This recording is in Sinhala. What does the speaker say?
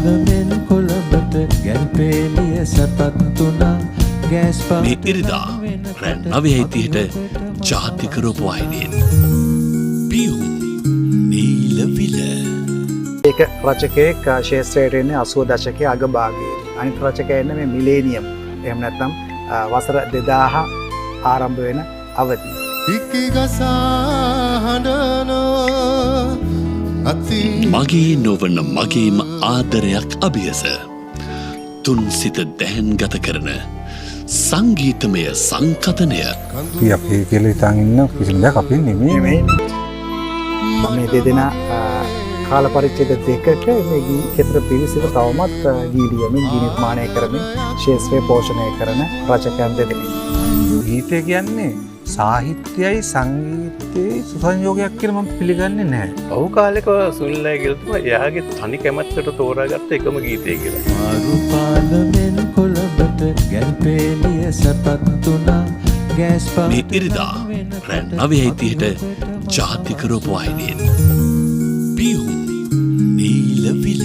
පාලමෙන් කොළඹට ගැල්පේලිය සැපත්තුනා ගෑස් මේ ඉරිදා රැ 9:30ට ජාතික රූපවාහිනියෙන් පියුම් නීලවිල. ඒක රචකයෙක් ශේෂ්ත්‍රයට එන්නේ 80 දශකයේ අගභාගයේ. අනිත් රචකයා එන්නේ මේ මිලේනියම්. එහෙම නැත්නම් වසර 2000 ආරම්භ වෙන අවධිය. මගේ නොවන මගේම ආදරයක් අභියස. තුන් සිත දැහැන් ගත කරන සංගීතමය සංකතනය. අපි කියලා හිතාගෙන ඉන්න කිසිම දෙයක් අපි නෙමෙයි. මේ දෙදෙනා කාල පරිච්ඡේද දෙකක මේ ගී ක්ෂේත්‍ර පිරිසිදු තවමත් ගී ලියමින් ගී නිර්මාණය කරමින් ශාස්ත්‍රීය පෝෂණය කරන රචකයන් දෙදෙනෙක්. ගීතය කියන්නේ සාහිත්‍යයයි සංගීතයේ සුසංයෝගයක් කියලා මම පිළිගන්නේ නැහැ. ඔහු කාලෙක සුනිල්ලා ගිල්තුමා එයාගේ තනි කැමැත්තට තෝරාගත්ත එකම ගීතය කියලා. මාරු පාලමෙන් කොළඹට ගැල්පේලිය සැපත්තුනා ගෑස් මේ ඉරිදා රැ 9:30ට ජාතික රූපවාහිනියෙන් පියුම් නීලවිල.